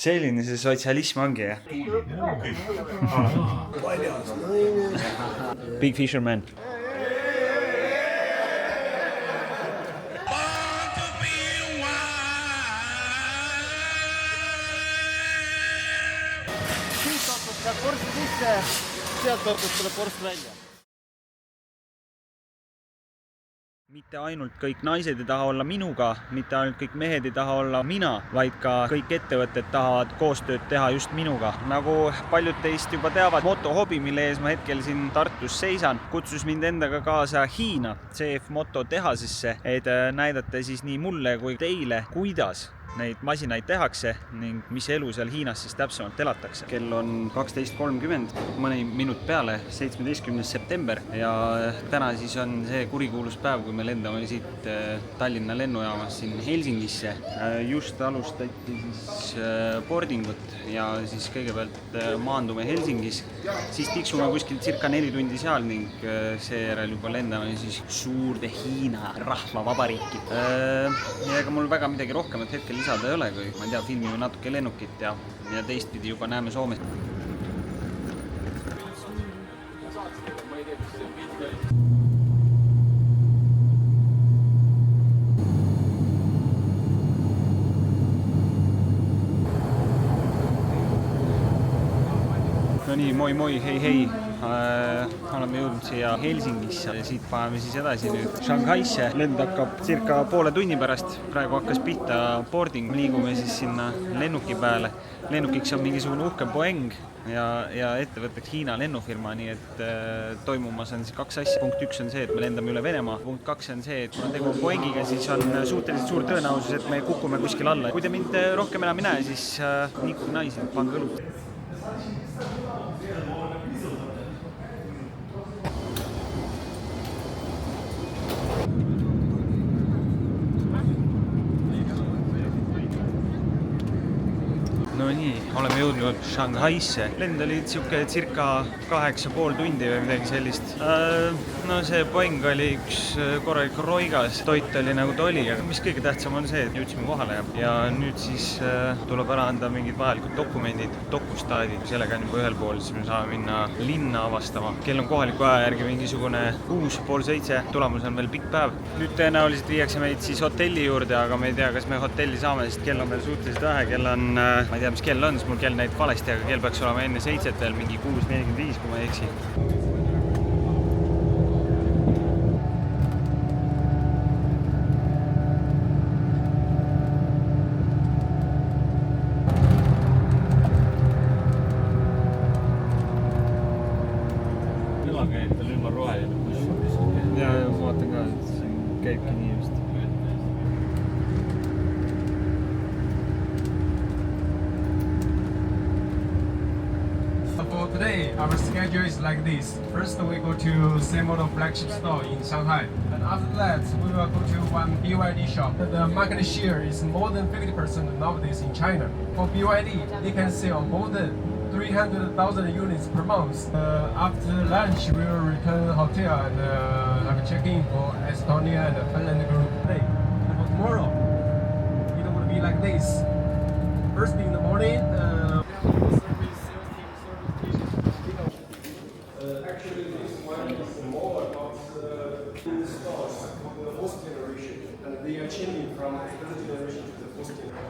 Selline see sotsialism ongi, jah? Big Fisherman. Siit tortud sealt vorsti sisse, sealt tortud tuleb vorst välja. Mitte ainult kõik naised ei taha olla minuga, mitte ainult kõik mehed ei taha olla mina, vaid ka kõik ettevõtted tahavad koostööd teha just minuga. Nagu paljud teist juba teavad, motohobi, mille ees ma hetkel siin Tartus seisan, kutsus mind endaga kaasa Hiina CF Moto tehasesse, et näidata siis nii mulle kui teile, kuidas neid masinaid tehakse ning mis elu seal Hiinas siis täpsemalt elatakse. Kell on 12.30, mõni minut peale 17. september ja täna siis on see kurikuulus päev, kui me lendame siit Tallinna lennujaamast siin Helsingisse. Just alustati siis boardingut ja siis kõigepealt maandume Helsingis, siis tiksume kuskil circa 4 tundi seal ning seejärel juba lendame siis suurde Hiina rahvavabariiki. Ja ega mul väga midagi rohkemat hetkel lisada ei ole, kui ma ei tea, filmime natuke lennukit ja teistpidi juba näeme Soomest. No nii, moi, hei. Oleme jõudnud siia Helsingisse ja siit paneme siis edasi nüüd Shanghaisse. Lend hakkab circa poole tunni pärast. Praegu hakkas pihta boarding. Liigume siis sinna lennuki peale. Lennukiks on mingisugune uhke Boeing ja ettevõtteks Hiina lennufirma, nii et toimumas on siis 2 asja. Punkt 1 on see, et me lendame üle Venemaa. Punkt 2 on see, et kuna tegu Boeingiga, siis on suhteliselt suur tõenäosus, et me kukume kuskil alla. Kui te mind rohkem enam ei näe, siis nii kui naisi, pange õlut. No nii, oleme jõudnud Shanghaisse. Lend oli circa 8,5 tundi või midagi sellist. No see Boeing oli üks korralik roigas. Toit oli nagu ta oli, aga mis kõige tähtsam on see, et jõudsime kohale ja nüüd siis tuleb ära anda mingid vajalikud dokumendid, dokustaadid. Sellega on juba ühel pool, siis me saame minna linna avastama. Kell on kohaliku aja järgi mingisugune 6:30, tulemus on veel pikk päev. Nüüd tõenäoliselt viiakse meid siis hotelli juurde, aga me ei tea, kas me hotelli saame, sest kell on veel suhteliselt vähe. Kell on, ma ei tea, mis kell on, siis mul kell näitab valesti, aga kell peaks olema enne 7 veel mingi 6:45, kui ma ei eksi. Ja ma vaatan ka, et siin käibki nii just. For today, our schedule is like this. First, we go to CFMoto flagship store in Shanghai. And after that, we will go to one BYD shop. The market share is more than 50% nowadays in China. For BYD, they can sell more than 300,000 units per month. After lunch, we will return to hotel and have a check-in for Estonia and Finland group play. And for tomorrow, it will be like this. First in the morning, actually, this one is more about the stars of the first generation, and they are changing from the third generation to the fourth generation.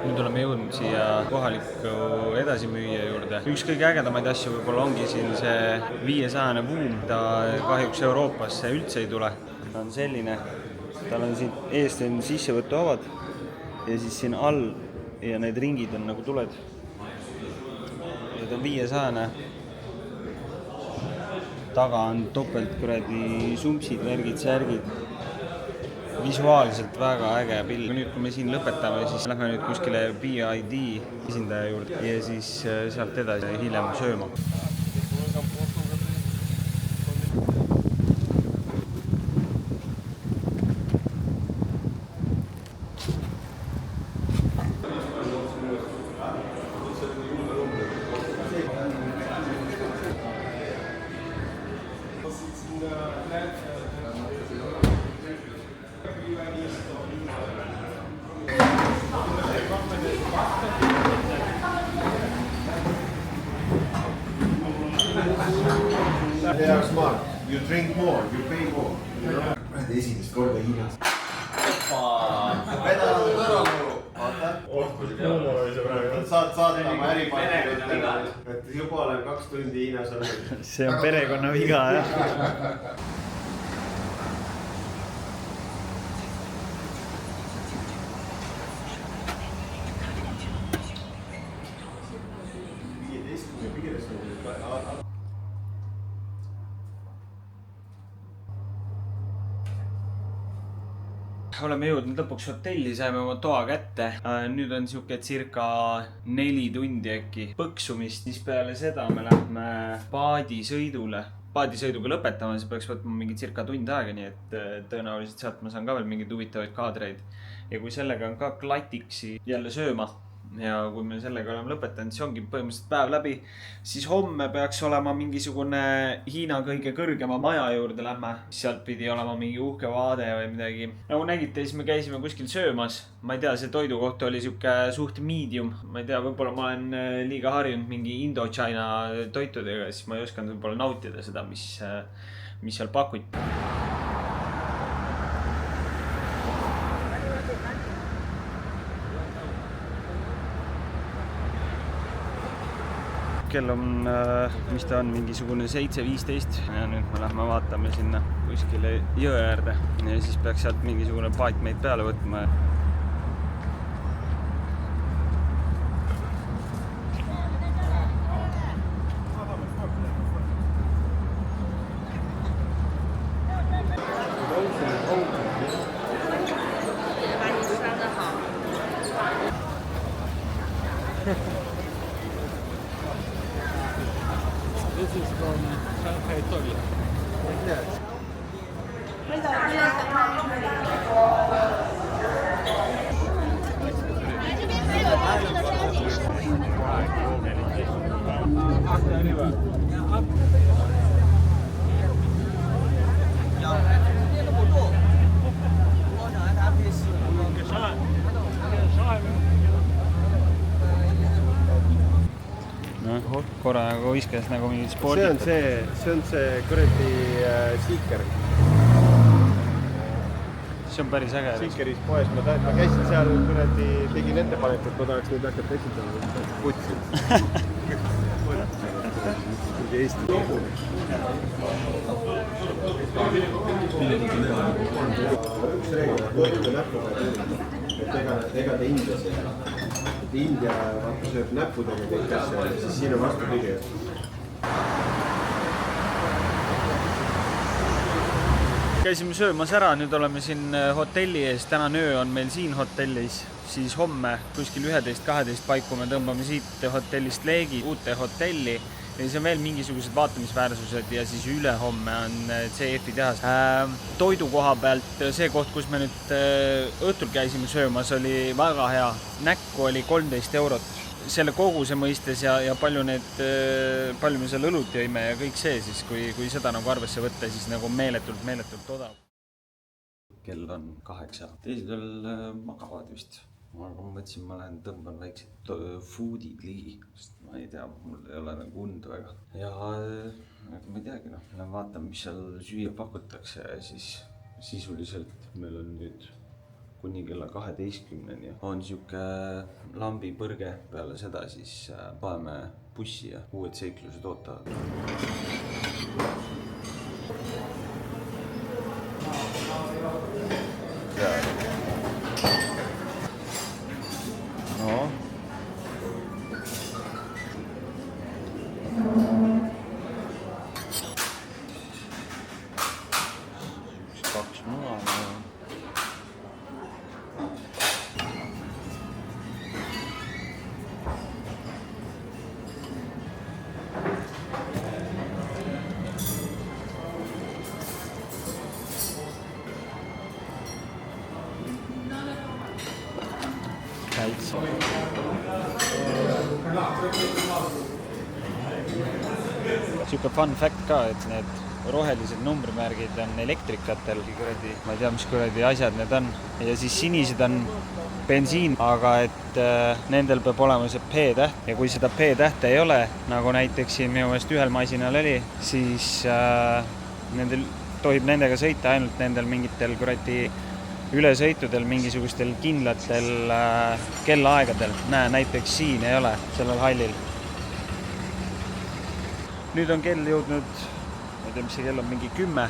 Nüüd oleme jõudnud siia kohaliku edasimüüja juurde. Üks kõige ägedamaid asju võib-olla ongi siin see 500 Boom. Ta kahjuks Euroopasse üldse ei tule. Ta on selline, tal on siin eest on sissevõtuavad ja siis siin all ja need ringid on nagu tuled. Ja ta on 500. Taga on topelt kuradi sumpsid, värgid, särgid. Visuaalselt väga äge pill. Nüüd, kui me siin lõpetame, siis lähme nüüd kuskile BYD esindaja juurde ja siis sealt edasi hiljem sööma. they are smart. You drink more, you pay more. Esimest korda Hiinas. Saad saata oma äripartneritele, et juba olen 2 tundi Hiinas olnud. See on perekonna viga, jah. Oleme jõudnud lõpuks hotelli, saime oma toa kätte. Nüüd on siuke circa 4 tundi äkki põksumist, siis peale seda me lähme paadisõidule. Paadisõiduga lõpetama, see peaks võtma mingi circa tund aega, nii et tõenäoliselt sealt ma saan ka veel mingeid huvitavaid kaadreid. Ja kui sellega on ka klatiksi jälle sööma ja kui me sellega oleme lõpetanud, siis ongi põhimõtteliselt päev läbi, siis homme peaks olema mingisugune Hiina kõige kõrgema maja juurde lähme. Sealt pidi olema mingi uhke vaade või midagi. Nagu nägite, siis me käisime kuskil söömas. Ma ei tea, see toidukoht oli siuke suht medium. Ma ei tea, võib-olla ma olen liiga harjunud mingi Indo-China toitudega, siis ma ei osanud võib-olla nautida seda, mis seal pakuti. Kell on, mis ta on, mingisugune 7:15 ja nüüd me lähme vaatame sinna kuskile jõe äärde ja siis peaks sealt mingisugune paat meid peale võtma. This is from Shanghai Toria. Yes. Korra nagu viskas nagu mingid spordid. See on see kuradi Seeker. See on päris äge. Seekeris poes ma käisin seal kuradi, tegin ettepaneku, et ma tahaks nüüd hakata esitama putsi. Mingi Eesti lobu. Üks reegel, toitu näppuga, et ega te Indias ei ole. India sööb näppudega kõik asja, siis siin on vastupidi. Käisime söömas ära, nüüd oleme siin hotelli ees. Tänane öö on meil siin hotellis, siis homme kuskil 11-12 paiku me tõmbame siit hotellist leegi uute hotelli. Ja siis on veel mingisugused vaatamisväärsused ja siis ülehomme on CF-i tehas. Toidu koha pealt see koht, kus me nüüd õhtul käisime söömas, oli väga hea. Näkku oli 13 €. Selle koguse mõistes ja palju me seal õlut jõime ja kõik see, siis kui seda nagu arvesse võtta, siis nagu meeletult odav. Kell on 8. Teised veel magavad vist. Aga ma mõtlesin, ma lähen tõmban väiksed foodid ligi, sest ma ei tea, mul ei ole nagu undu väga. Ja ma ei teagi, lähen vaatan, mis seal süüa pakutakse ja siis sisuliselt meil on nüüd kuni kella 12-ni on siuke lambipõrge. Peale seda siis paneme bussi ja uued seiklused ootavad. No. Kaks muna. Siuke fun fact ka, et need rohelised numbrimärgid on elektrikatel, kuradi, ma ei tea, mis kuradi asjad need on. Ja siis sinised on bensiin, aga et nendel peab olema see P-täht ja kui seda P-tähte ei ole, nagu näiteks siin minu meelest ühel masinal oli, siis nendel tohib nendega sõita ainult nendel mingitel kuradi ülesõitudel, mingisugustel kindlatel kellaaegadel. Näiteks siin ei ole, sellel hallil. Nüüd on kell jõudnud, ma ei tea, mis see kell on, mingi 10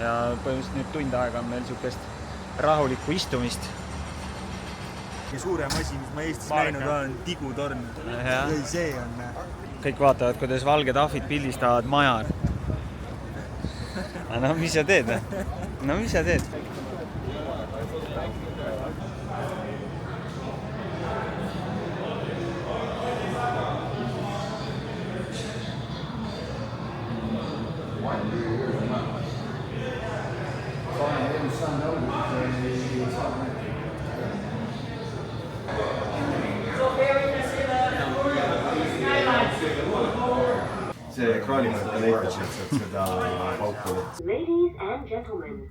ja põhimõtteliselt nüüd tund aega on meil sihukest rahulikku istumist. Suurem asi, mis ma Eestis näinud olen, tigutorn. Või see on. Kõik vaatavad, kuidas valged ahvid pildistavad maja. No mis sa teed? No mis sa teed? See ekraaniga näitab seda pauku. Ladies and gentlemen,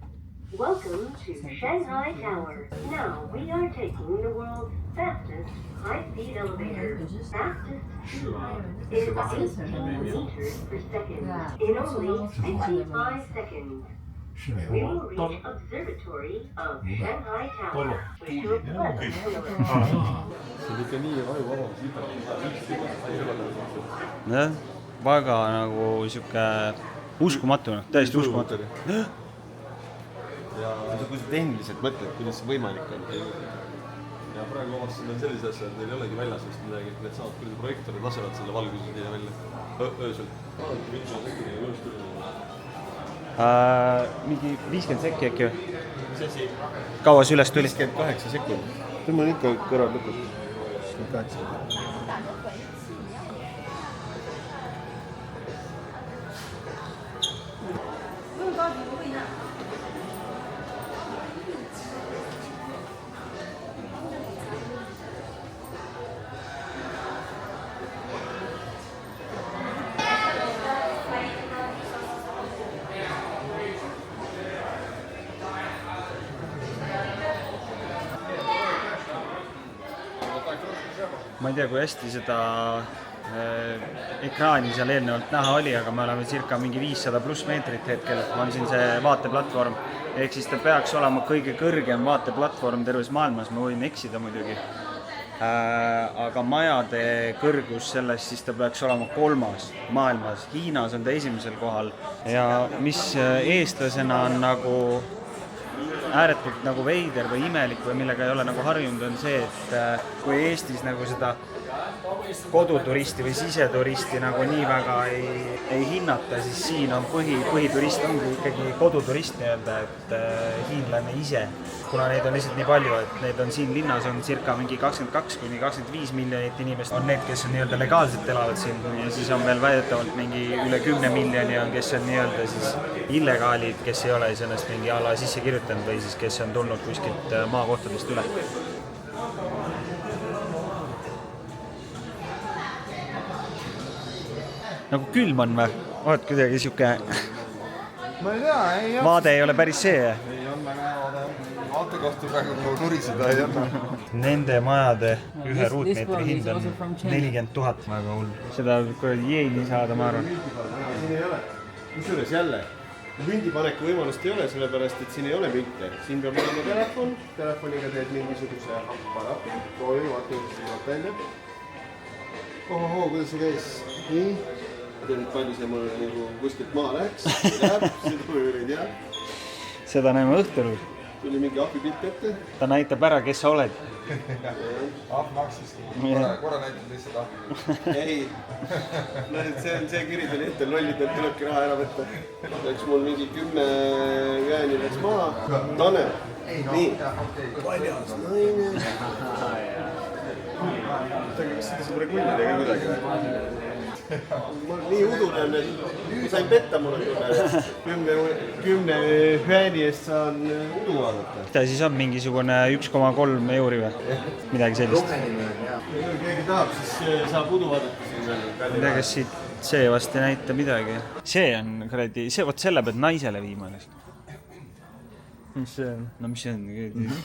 welcome to Shanghai Tower. Now we are taking the world's fastest high-speed elevator. Fastest speed is 18 meters per second in only 55 seconds. We will reach observatory of Shanghai Tower. Wish you a pleasant tour. See on ikka nii raju Jah, väga nagu siuke uskumatu, täiesti uskumatu. Ja kui sa tehniliselt mõtled, kuidas see võimalik on. Ja praegu avastasin on sellised asjad, neil ei olegi väljas vist midagi, et need saavad kuidagi projektorid lasevad selle valguse siia välja öösel. Mingi 50 sekki äkki või? Kaua see üles tuli? 58 sekundit. Tõmba on ikka kõrvad lõpus. 58. Ma ei tea, kui hästi seda ekraani seal eelnevalt näha oli, aga me oleme circa mingi 500 pluss meetrit hetkel. On siin see vaateplatvorm. Ehk siis ta peaks olema kõige kõrgem vaateplatvorm terves maailmas. Ma võin eksida muidugi. Aga majade kõrgus sellest, siis ta peaks olema 3. maailmas. Hiinas on ta 1. kohal. Ja mis eestlasena on nagu ääretult nagu veider või imelik või millega ei ole nagu harjunud, on see, et kui Eestis nagu seda koduturisti või siseturisti nagu nii väga ei hinnata, siis siin on põhiturist ongi ikkagi koduturist nii-öelda, et hiinlane ise. Kuna neid on lihtsalt nii palju, et neid on siin linnas on circa mingi 22–25 miljonit inimest on need, kes on nii-öelda legaalselt elavad siin ja siis on veel väidetavalt mingi üle 10 miljoni on, kes on nii-öelda siis illegaalid, kes ei ole ennast mingi ala sisse kirjutanud või siis kes on tulnud kuskilt maakohtadest üle. Nagu külm on või? Oled kuidagi siuke... Ma ei tea, ei ole. Vaade ei ole päris see. Ei on väga vaate kohta praegu nuriseda ei anna. Nende majade ühe ruutmeetri hind on 40 000. Väga hull. Seda kuradi jeeni saada, ma arvan. Siin ei ole. Kusjuures jälle, mündipaneku võimalust ei ole, sellepärast, et siin ei ole münte. Siin peab olema telefon. Telefoniga teed mingisuguse aparaati. Proovime, vaatame, mis see vaata enne. Ohohoo, kuidas see käis? Nii. Tead, et palju see mul nagu kuskilt maa läheks. Läheb, seda ma ei tea. Seda näeme õhtul. Tuli mingi ahvipilt ette. Ta näitab ära, kes sa oled. Ahv maksiski. Korra näitab lihtsalt ahvi. Ei. See on see kiri tuli ette, lollidelt tulebki raha ära võtta. Läks mul mingi 10 jääni läks maha. Tanel. Nii. Paljas naine. Kas seda saab regullida ka kuidagi? Ma nii udune, et ma sain petta mulle tunne. 10 fääni eest saan udu vaadata. Ta siis on mingisugune 1,3 euri või? Midagi sellist. Kui keegi tahab, siis saab udu vaadata. tea, kas siit see vast ei näita midagi. See on kuradi, see vot selle pead naisele viima. Mis see on? No mis see on?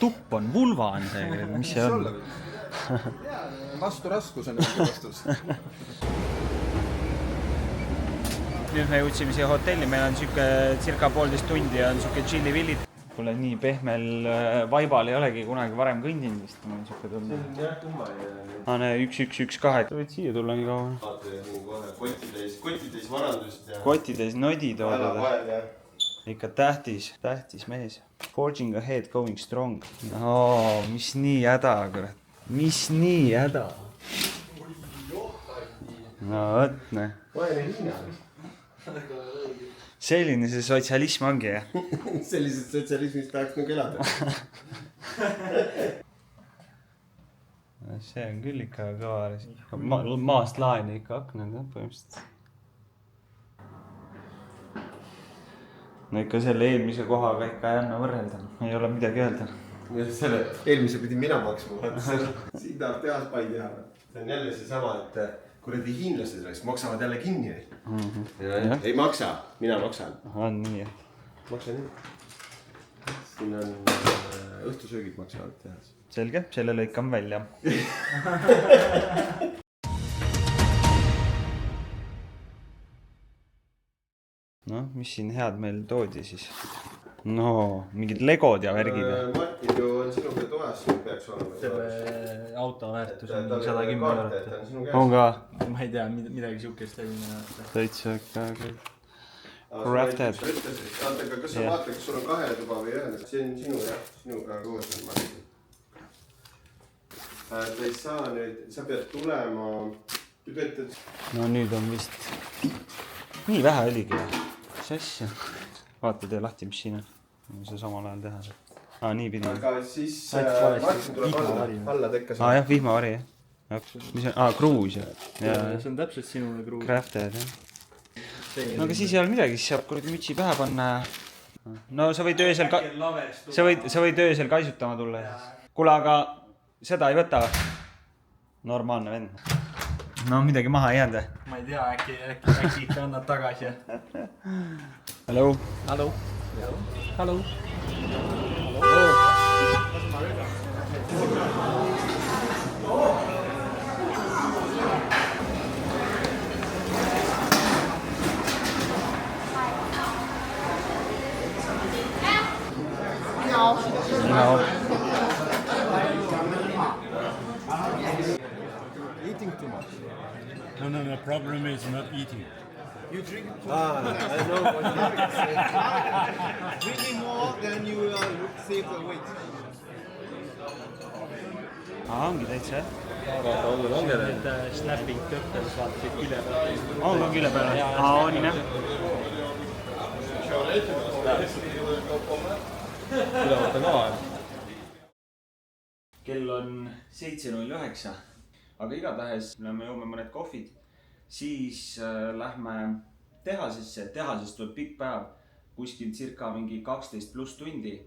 Tupp on, vulva on see, mis see on? Vastu raskus on õige vastus. Nüüd me jõudsime siia hotelli, meil on siuke circa 1,5 tundi ja on siuke chilli-villit. Kuule, nii pehmel vaibal ei olegi kunagi varem kõndinud vist. See on jah kummaline. Näe, 1112. Võid siia tulla nii kaua. Vaata kohe kotitäis varandust ja... Kotitäis nodi toodada. Vael ja... Ikka tähtis mees. Forging ahead, going strong. Oo, mis nii häda, kurat. Mis nii häda? No võt, ne. Vaene Hiina. Selline see sotsialism ongi, jah? Sellised sotsialismist tahaks nagu elada. See on küll ikka kõva. Maast laeni ikka aknad, põhimõtteliselt. No ikka selle eelmise kohaga ikka ei anna võrrelda. Ei ole midagi öelda. Selle eelmise pidin mina maksma. Siin tahab tehaspai teha. See on jälle see sama, et kuradi hiinlased oleks, maksavad jälle kinni. Ei maksa, mina maksan. On nii, jah. Maksa nii. Siin on õhtusöögid maksavad tehas. Selge, selle lõikam välja. No, mis siin head meil toodi siis? No, mingid legod ja värgid. Martin ju on sinuga toas, siin peaks olema. Selle auto väärtus on 110 eurot. On ka? Ma ei tea, midagi siukest selline. Täitsa ikka crafted. Ante, aga kas sa vaata, kas sul on 2 tuba või 1? See on sinu, jah? Sinuga koos on Martin. Ta ei saa nüüd, sa pead tulema... No nüüd on vist... Nii vähe oligi. Mis asja? Vaata tee lahti, mis siin on. See samal ajal teha saab. Nii pidi. Aga siis Martin tuleb alla tekka. Jah, vihmavari, jah. Mis on? Kruus, jah. See on täpselt sinule kruus. Crafted, jah. No aga siis ei ole midagi, siis saab kuradi mütsi pähe panna. No sa võid öösel sa võid öösel kaisutama tulla. Kuule, aga seda ei võta. Normaalne vend. No midagi maha ei jäänud. Ma ei tea, äkki ikka annad tagasi. Hello. Hello. Hello. No. Eating too much. No, problem is not eating. You drink too I know what you say. Drinking more, then you will save the weight. Ongi täitsa, Need snapping köppels vaatasid külje peale. On ka külje peale? On, jah. Ülevaata ka. Kell on 7:09, aga igatahes me jõume mõned kohvid, siis lähme tehasesse, tehasest tuleb pikk päev, kuskil circa mingi 12+ tundi.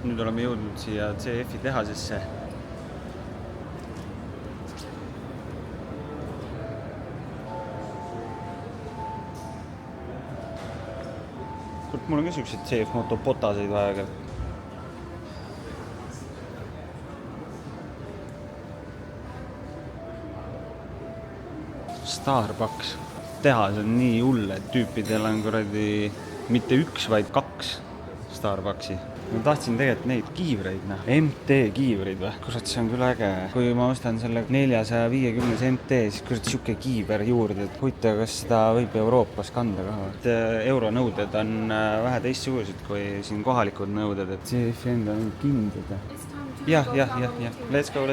Nüüd oleme jõudnud siia CF-i tehasesse. Mul on ka siuksed CF motopotaseid vaja. Starbucks. Tehas on nii hull, et tüüpidel on kuradi mitte 1, vaid 2 Starbucksi. Ma tahtsin tegelikult neid kiivreid, MT kiivreid või? Kurat, see on küll äge. Kui ma ostan selle 450 MT, siis kurat siuke kiiver juurde, et huvitav, kas seda võib Euroopas kanda ka. Euronõuded on vähe teistsugused kui siin kohalikud nõuded, et CF enda on kindlad. Jah. Let's go. We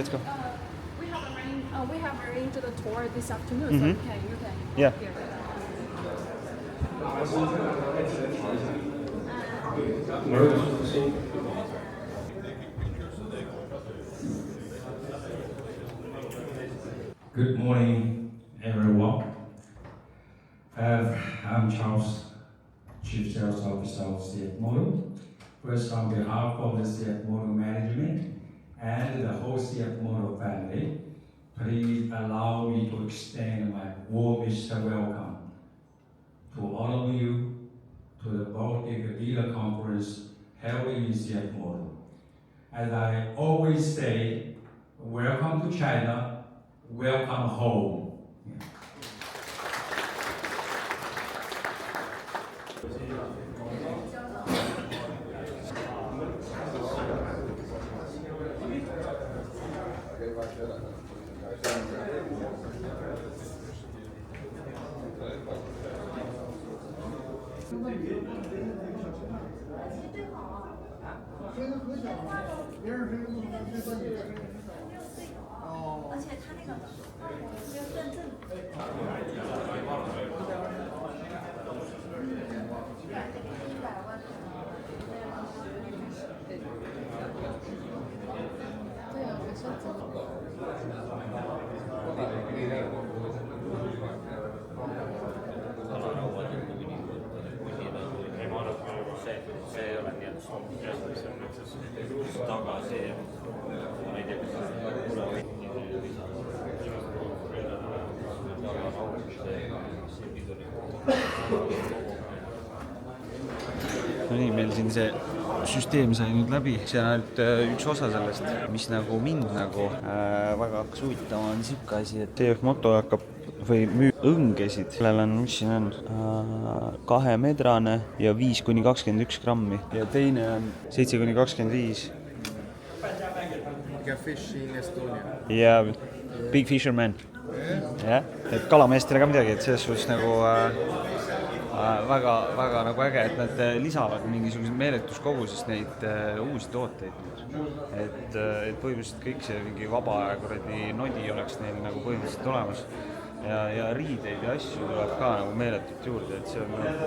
have arranged the tour this afternoon, so you can Yeah. here. Good morning, everyone. I'm Charles, Chief Sales Officer of CF Moto. First, on behalf of the CF Moto management and the whole CF Moto family, please allow me to extend my warmest welcome to all of you to the Baltic Dealer Conference held in CF Moto. As I always say, welcome to China, welcome home. See ei ole nii, et tagasi ma ei tea, no nii, meil siin see süsteem sai nüüd läbi, see on ainult üks osa sellest, mis nagu mind nagu väga hakkas huvitama, on siuke asi, et CF Moto hakkab või müüb õngesid, sellel on, mis siin on, 2-metrane ja 5-21 grammi ja teine on 7-25. Like a fish in Estonia. Ja Big Fisherman. jah, et kalameestele ka midagi, et selles suhtes nagu väga nagu äge, et nad lisavad mingisugused meeletus koguses neid uusi tooteid. Et põhimõtteliselt kõik see mingi vaba aja kuradi nodi oleks neil nagu põhimõtteliselt olemas. Ja riideid ja asju tuleb ka nagu meeletult juurde, et see on nagu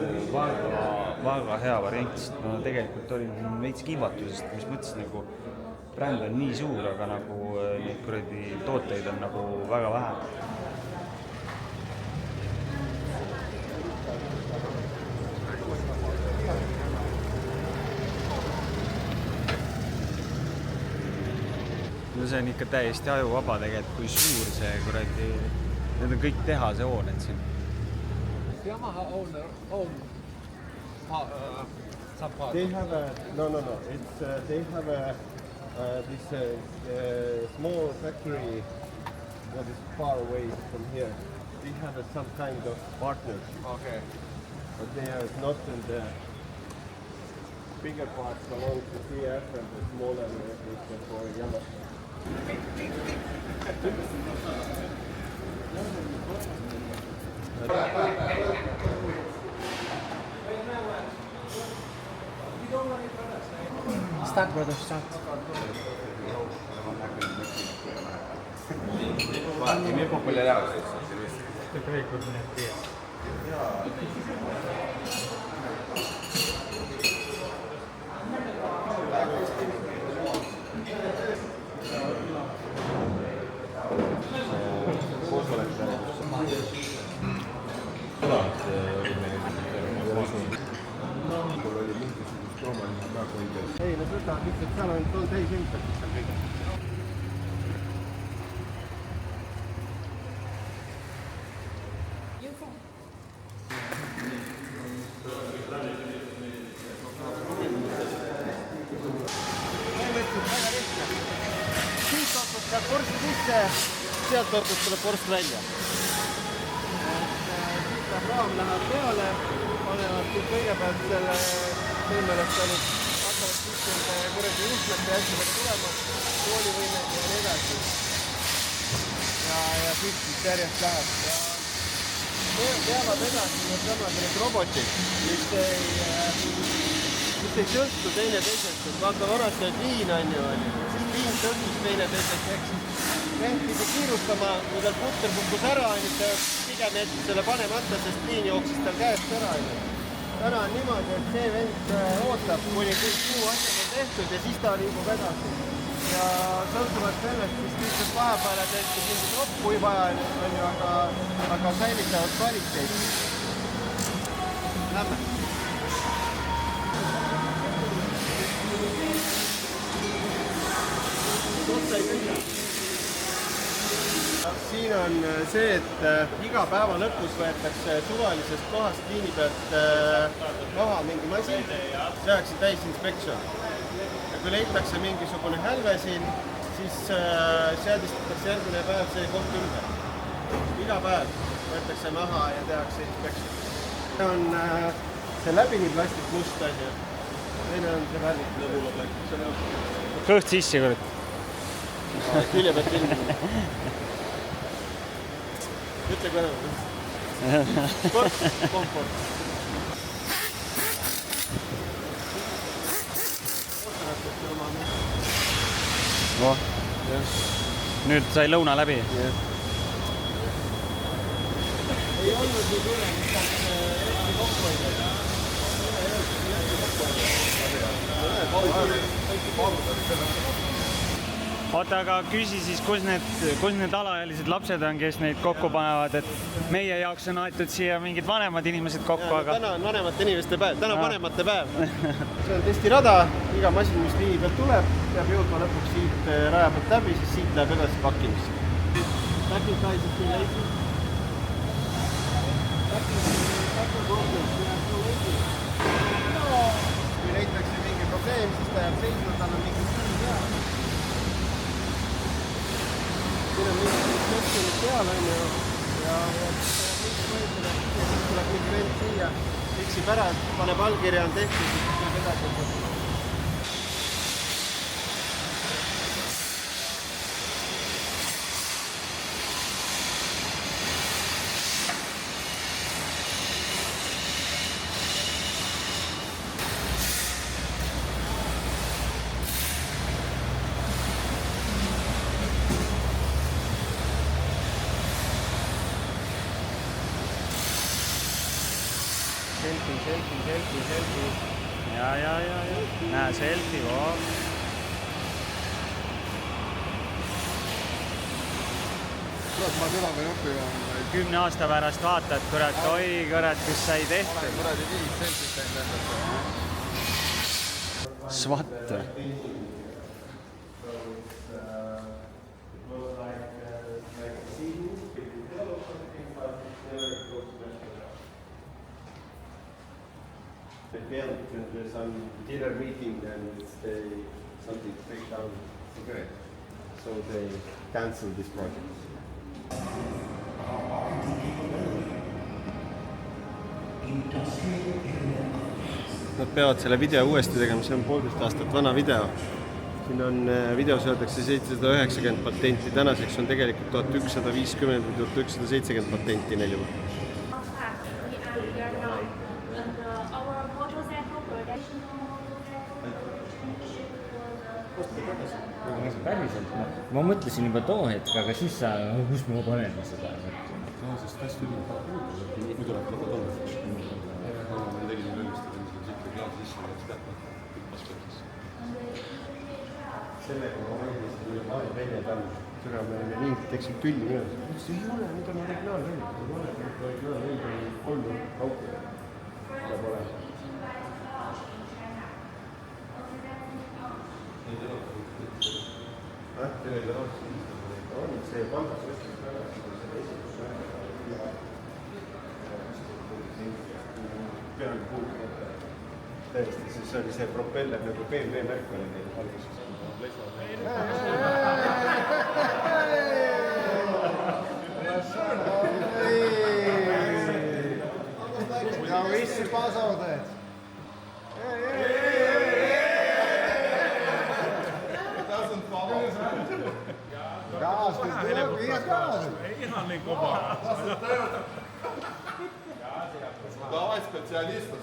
väga hea variant, sest ma tegelikult olin veits kiivatusest, mis mõttes nagu bränd on nii suur, aga nagu neid kuradi tooteid on nagu väga vähe. No see on ikka täiesti ajuvaba tegelikult, kui suur see kuradi, need on kõik tehase hooned siin. Yamaha own some part. They have a, no, it's, they have a, this small factory that is far away from here. They have some kind of partnership. Okay. But they are not in the bigger parts belong to CF and the smaller is for Yamaha. Start, brother, start. Tiene popularidad. Ei, no seda lihtsalt seal on täis ümber seal kõige. Siit otsust saab porst sisse, sealt otsust tuleb porst välja. Siit saab raam läheb peale, panevad siis kõigepealt selle võimelast ainult hakkavad siis nende kuradi juhtmete asjadega tulema, koolivõimed ja nii edasi. Ja siis järjest läheb. Ja peavad edasi need samad need robotid, mis ei sõltu teine teisest, et vaata varasti et liin on ju, siis liin sõltus teine teisest, ehk siis vend pidi kiirustama, kui tal putter kukkus ära, pigem jättis selle panemata, sest liin jooksis tal käest ära. Täna on niimoodi, et see vend ootab, kuni kõik muu asjad on tehtud ja siis ta liigub edasi. Ja sõltuvalt sellest, siis lihtsalt vahepeale tehti mingi tropp, kui vaja on ju, aga säilitavad kvaliteeti. Lämme. Otsa ei kõige. Siin on see, et iga päeva lõpus võetakse suvalisest kohast liini pealt maha mingi masin, tehakse täisinspektsioon. Ja kui leitakse mingisugune hälve siin, siis seadistatakse järgmine päev see koht ümber. Iga päev võetakse maha ja tehakse inspektsioon. See on see läbini plastik must asi. Teine on see värvik lõbula plastik. Kõht sisse, kurat. Külje pealt ilmi. Ütle kõrva. Sport, komfort. Oh. Nüüd sai lõuna läbi. Ei olnud nii küle, mis saaks Eesti kokkuhoida. Oota, aga küsi siis, kus need alaealised lapsed on, kes neid kokku panevad, et meie jaoks on aetud siia mingid vanemad inimesed kokku, aga... Täna on vanemate inimeste päev, täna on vanemate päev. See on testirada, iga masin, mis liini pealt tuleb, peab jõudma lõpuks siit raja pealt läbi, siis siit läheb edasi pakkimisse. Packing size is too lazy. Kui leitakse mingi probleem, siis ta jääb seisma, tal on mingi süü peal. Siin on mingi sektionid peal, on ju, ja siis tuleb mingi vend siia, fiksib ära, paneb allkirja, on tehtud, siis tuleb edasi. Selfie. Ja. Näe, selfie, voo. Kurat, ma seda või õppima. 10 aasta pärast vaatad, kurat, oi, kurat, kus sai tehtud. Kurat, ei viis selfie teinud endast. SWAT. They failed because there's some dinner meeting and something break down. Okay. So they canceled this project. Nad peavad selle video uuesti tegema, see on 1,5 aastat vana video. Siin on videos öeldakse 790 patenti, tänaseks on tegelikult 1150 või 1170 patenti neil juba. Päriselt, ma mõtlesin juba too hetk, aga siis sa, kus ma panen seda? No, sest hästi üle muidu tuleb võtta tolle. Ma tegin lüllistada, mis on siit klaas sisse, et tead, paskettis. Sellega ma valmisin üle maal välja panna. Türa, me oleme nii teksid külli minu. See ei ole, nüüd on originaalvälja. Ei ole, originaalvälja on 3 kaupa. Tuleb olema. On see pangas võttis tagasi selle esimese peaaegu puudu. Tõesti, siis oli see propeller nagu BMW märk oli neil alguses. Ja vissi pasauteet. Gaas, kas tuleb? Viies gaas. Ihan niin kovaa. Давай специалистов.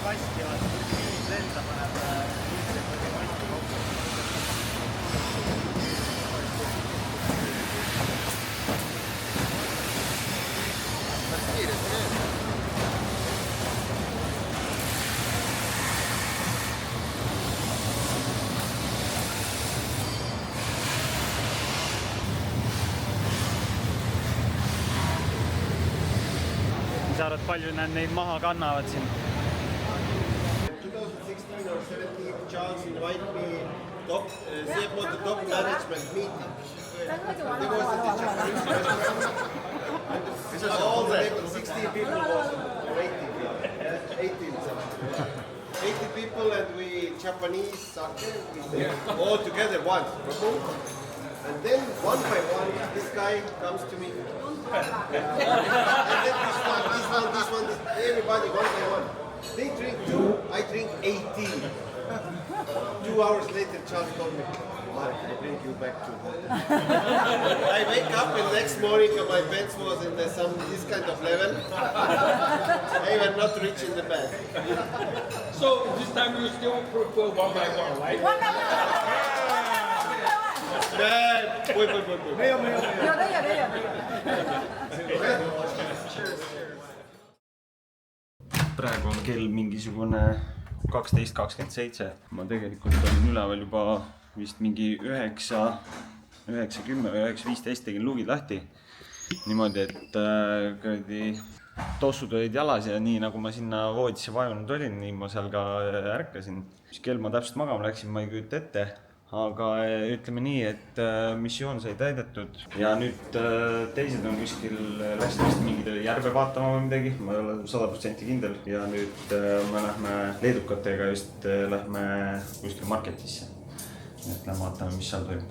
kasti, vaata, kui viis lenda paneb kasti kokku. Mis arvad, palju nad neid maha kannavad siin? 2016 or 17, Charles invited me top management meeting. There was all the people, 16 people was waiting, 18 something. 80 people and we Japanese soccer, all together once. And then one by one, this guy comes to me. And then this one, everybody one by one. They drink 2, I drink 18. 2 hours later, Charles told me, Mark, I bring you back to home. I wake up and next morning my bed was in this kind of level. I was not rich in the bed. So this time you still prefer one by one, right? One by one. Praegu on kell mingisugune 12:27. Ma tegelikult olin üleval juba vist mingi 9:10 või 9:15 tegin luugid lahti. Niimoodi, et tossud olid jalas ja nii nagu ma sinna voodisse vajunud olin, nii ma seal ka ärkasin. Mis kell ma täpselt magama läksin, ma ei kujuta ette. Aga ütleme nii, et missioon sai täidetud ja nüüd teised on kuskil läksid mingile järve vaatama või midagi, ma ei ole 100% kindel. Ja nüüd me lähme leedukatega just lähme kuskil marketisse. Et lähme vaatame, mis seal toimub.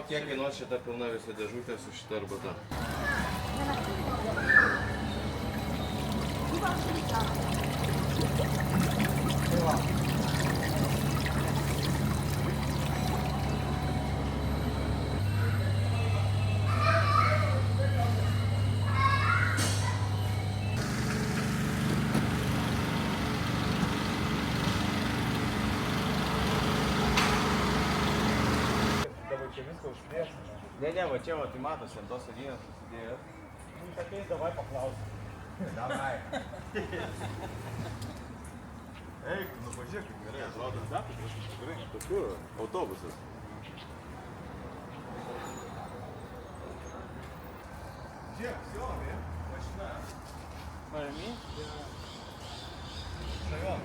Kiek kainuos šita pilna visa dėžutė su šita arbata? Ne, va čia, tai matosi, ant tos sėdynės susidėjo. Sakai, davai paklausim. Davai. Eik, nu pažiūrėk, kaip gerai atrodo. Gerai, tokiu autobusas. Žiūrėk, jo, mašina. Paimi? Šajon.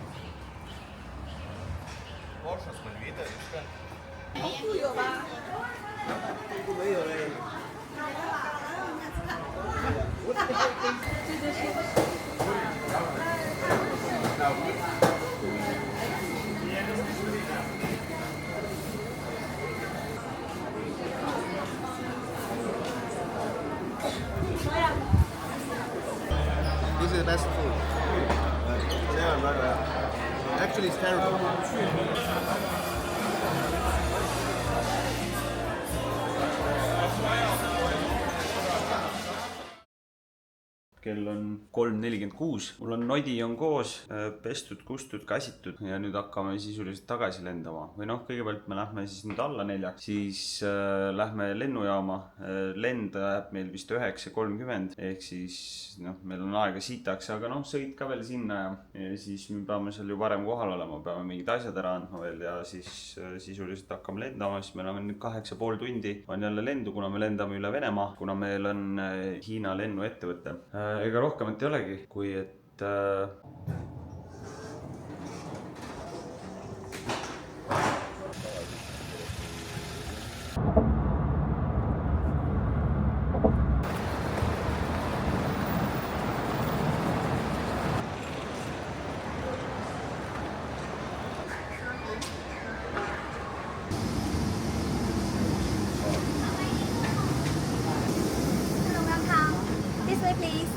Poršas, Malvytė, viską. This is the best food. Yeah, right. Actually, it's terrible. Kell on 3:46, mul on nodi on koos, pestud, kustud, käsitud ja nüüd hakkame sisuliselt tagasi lendama. Või noh, kõigepealt me lähme siis nüüd alla 4, siis lähme lennujaama. Lend läheb meil vist 9:30, ehk siis noh, meil on aega siitaks, aga noh, sõit ka veel sinna ja siis me peame seal ju varem kohal olema, peame mingid asjad ära andma veel ja siis sisuliselt hakkame lendama, siis me oleme nüüd 8,5 tundi on jälle lendu, kuna me lendame üle Venemaa, kuna meil on Hiina lennuettevõte. Ega rohkemat ei olegi, kui et This way, please.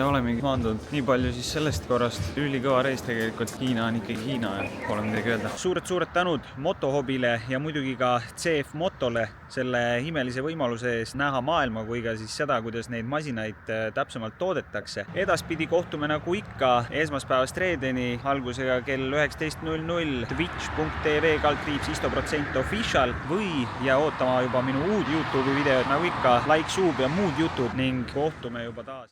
ja olemegi maandunud nii palju siis sellest korrast. Ülikõva reis tegelikult, Hiina on ikkagi Hiina ja pole midagi öelda. Suured tänud motohobile ja muidugi ka CF Motole selle imelise võimaluse ees näha maailma kui ka siis seda, kuidas neid masinaid täpsemalt toodetakse. Edaspidi kohtume nagu ikka esmaspäevast reedeni algusega kell 19.00 twitch.tv/Isto% official või ja ootama juba minu uud YouTube'i videod nagu ikka, like, sub ja muud jutud ning kohtume juba taas.